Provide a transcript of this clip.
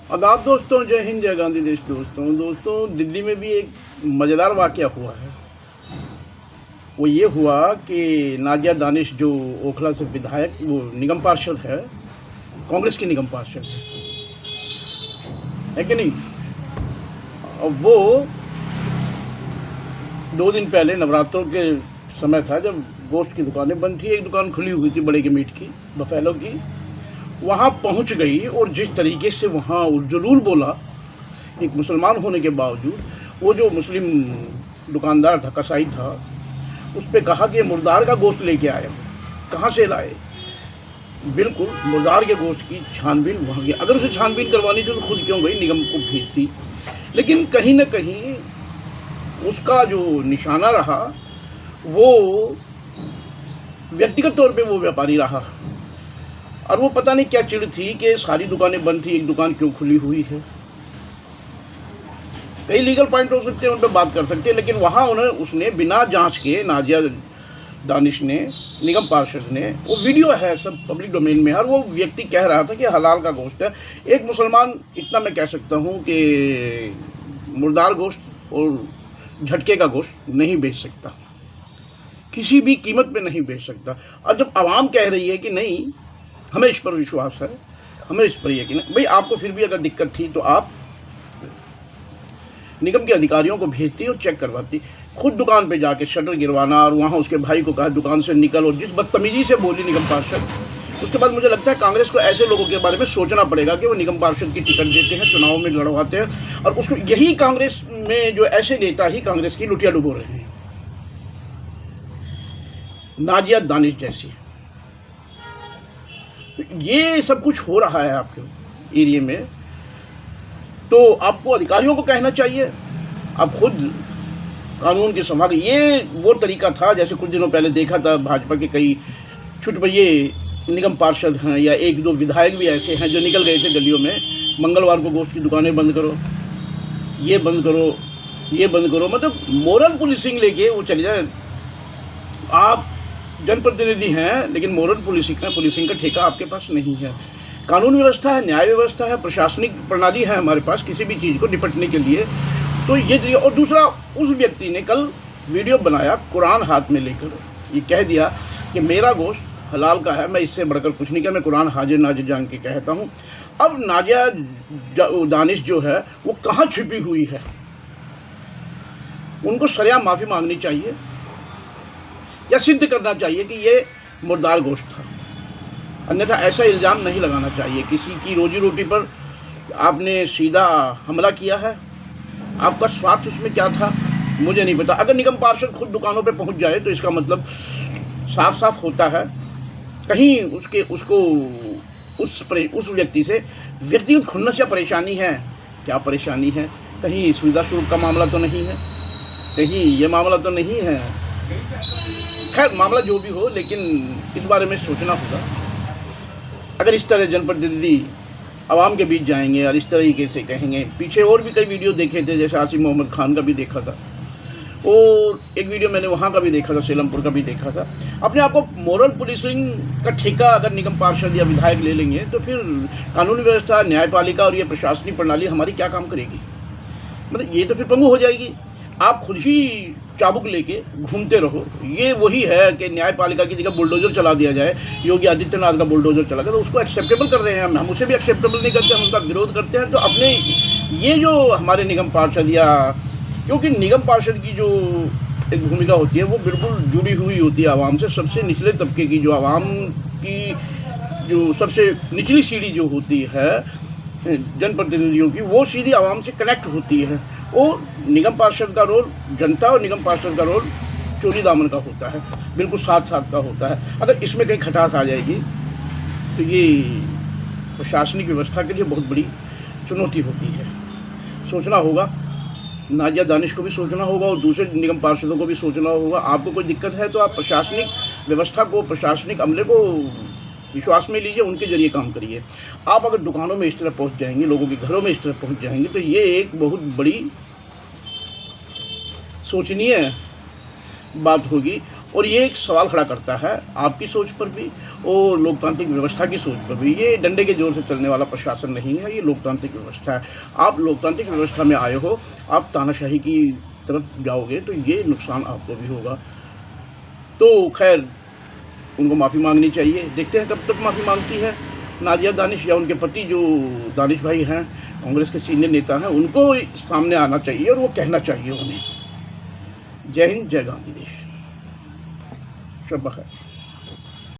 आदाब दोस्तों, जय हिंद, जय गांधी देश। दोस्तों दिल्ली में भी एक मज़ेदार वाक़या हुआ है। वो ये हुआ कि नाजिया दानिश जो ओखला से विधायक, वो निगम पार्षद है, कांग्रेस की निगम पार्षद है कि नहीं। अब वो 2 दिन पहले नवरात्रों के समय था, जब गोश्त की दुकानें बंद थी। एक दुकान खुली हुई थी बड़े के मीट की, बफेलो की। वहाँ पहुँच गई और जिस तरीके से वहाँ उर्जलूल बोला, एक मुसलमान होने के बावजूद, वो जो मुस्लिम दुकानदार था, कसाई था, उस पर कहा कि मुर्दार का गोश्त लेके आए हो, कहाँ से लाए। बिल्कुल मुर्दार के गोश्त की छानबीन वहाँ की, अगर उसे छानबीन करवानी थी तो खुद क्यों गई, निगम को भेजती। लेकिन कहीं ना कहीं उसका जो निशाना रहा, वो व्यक्तिगत तौर पे वो व्यापारी रहा। और वो पता नहीं क्या चिढ़ थी कि सारी दुकानें बंद थी, एक दुकान क्यों खुली हुई है। कई लीगल पॉइंट हो सकते हैं, उन पर बात कर सकते हैं, लेकिन वहाँ उसने बिना जांच के, नाजिया दानिश ने, निगम पार्षद ने, वो वीडियो है, सब पब्लिक डोमेन में है, और वो व्यक्ति कह रहा था कि हलाल का गोश्त है। एक मुसलमान, इतना मैं कह सकता हूँ कि मुर्दार गोश्त और झटके का गोश्त नहीं बेच सकता, किसी भी कीमत पे नहीं बेच सकता। और जब आवाम कह रही है कि नहीं, हमें इस पर विश्वास है, हमें इस पर यकीन है, भाई आपको फिर भी अगर दिक्कत थी तो आप निगम के अधिकारियों को भेजती और चेक करवाती। खुद दुकान पे जाके शटर गिरवाना, और वहाँ उसके भाई को कहा दुकान से निकल, और जिस बदतमीजी से बोली निगम पार्षद, उसके बाद मुझे लगता है कांग्रेस को ऐसे लोगों के बारे में सोचना पड़ेगा कि वो निगम पार्षद की टिकट देते हैं, चुनाव में लड़वाते हैं, और उसको यही कांग्रेस में जो ऐसे नेता ही कांग्रेस की लुटिया डुबो रहे हैं, नाजिया दानिश जैसी। ये सब कुछ हो रहा है आपके एरिया में, तो आपको अधिकारियों को कहना चाहिए, आप खुद कानून की संभाल। ये वो तरीका था, जैसे कुछ दिनों पहले देखा था, भाजपा के कई छुटभैये निगम पार्षद हैं, या 1-2 विधायक भी ऐसे हैं जो निकल गए थे गलियों में, मंगलवार को गोश्त की दुकानें बंद करो, ये बंद करो, ये बंद करो, मतलब मोरल पुलिसिंग लेके वो चले जाए। आप जनप्रतिनिधि हैं, लेकिन मोरल पुलिसिंग का ठेका आपके पास नहीं है। कानून व्यवस्था है, न्याय व्यवस्था है, प्रशासनिक प्रणाली है हमारे पास किसी भी चीज़ को निपटने के लिए। तो ये, और दूसरा, उस व्यक्ति ने कल वीडियो बनाया कुरान हाथ में लेकर, ये कह दिया कि मेरा गोश्त हलाल का है, मैं इससे बढ़कर कुछ नहीं किया, मैं कुरान हाजिर नाजिर जान के कहता हूँ। अब नाजिया दानिश जो है वो कहाँ छिपी हुई है, उनको सरेआम माफ़ी मांगनी चाहिए, या सिद्ध करना चाहिए कि ये मुर्दार गोश्त था। अन्यथा ऐसा इल्ज़ाम नहीं लगाना चाहिए। किसी की रोजी रोटी पर आपने सीधा हमला किया है, आपका स्वार्थ उसमें क्या था मुझे नहीं पता। अगर निगम पार्षद खुद दुकानों पे पहुंच जाए तो इसका मतलब साफ साफ होता है कहीं उसको उस व्यक्ति से व्यक्तिगत खुन्नस या परेशानी है। क्या परेशानी है? कहीं सुविधा शुल्क का मामला तो नहीं है, कहीं ये मामला तो नहीं है। खैर मामला जो भी हो, लेकिन इस बारे में सोचना होगा। अगर इस तरह जनप्रतिनिधि आवाम के बीच जाएंगे और इस तरीके से कहेंगे, पीछे और भी कई वीडियो देखे थे, जैसे आसिफ मोहम्मद खान का भी देखा था, और एक वीडियो मैंने वहाँ का भी देखा था, सेलमपुर का भी देखा था। अपने आप को मोरल पुलिसिंग का ठेका अगर निगम पार्षद या विधायक ले लेंगे तो फिर कानून व्यवस्था, न्यायपालिका और ये प्रशासनिक प्रणाली हमारी क्या काम करेगी? मतलब ये तो फिर पंगु हो जाएगी। आप खुद ही चाबुक लेके घूमते रहो। ये वही है कि न्यायपालिका की जगह बुलडोजर चला दिया जाए। योगी आदित्यनाथ का बुलडोजर चला गया, तो उसको एक्सेप्टेबल कर रहे हैं हम उसे भी एक्सेप्टेबल नहीं करते, हम उसका विरोध करते हैं। तो अपने ये जो हमारे निगम पार्षद, या क्योंकि निगम पार्षद की जो एक भूमिका होती है वो बिल्कुल जुड़ी हुई होती है आवाम से। सबसे निचले तबके की जो आवाम की जो सबसे निचली सीढ़ी जो होती है जनप्रतिनिधियों की, वो सीधी आवाम से कनेक्ट होती है। और निगम पार्षद का रोल, जनता और निगम पार्षद का रोल चोरी दामन का होता है, बिल्कुल साथ साथ का होता है। अगर इसमें कहीं खटास आ जाएगी तो ये प्रशासनिक व्यवस्था के लिए बहुत बड़ी चुनौती होती है। सोचना होगा, नाजिया दानिश को भी सोचना होगा और दूसरे निगम पार्षदों को भी सोचना होगा। आपको कोई दिक्कत है तो आप प्रशासनिक व्यवस्था को, प्रशासनिक अमले को विश्वास में लीजिए, उनके जरिए काम करिए। आप अगर दुकानों में इस तरह पहुंच जाएंगे, लोगों के घरों में इस तरह पहुंच जाएंगे, तो ये एक बहुत बड़ी सोचनीय बात होगी। और ये एक सवाल खड़ा करता है आपकी सोच पर भी और लोकतांत्रिक व्यवस्था की सोच पर भी। ये डंडे के जोर से चलने वाला प्रशासन नहीं है, ये लोकतांत्रिक व्यवस्था है। आप लोकतांत्रिक व्यवस्था में आए हो, आप तानाशाही की तरफ जाओगे तो ये नुकसान आपको भी होगा। तो खैर उनको माफ़ी मांगनी चाहिए, देखते हैं कब तक माफ़ी मांगती है नाजिया दानिश या उनके पति जो दानिश भाई हैं, कांग्रेस के सीनियर नेता हैं, उनको सामने आना चाहिए और वो कहना चाहिए उन्हें। जय हिंद, जय गांधी देश। शब बखैर।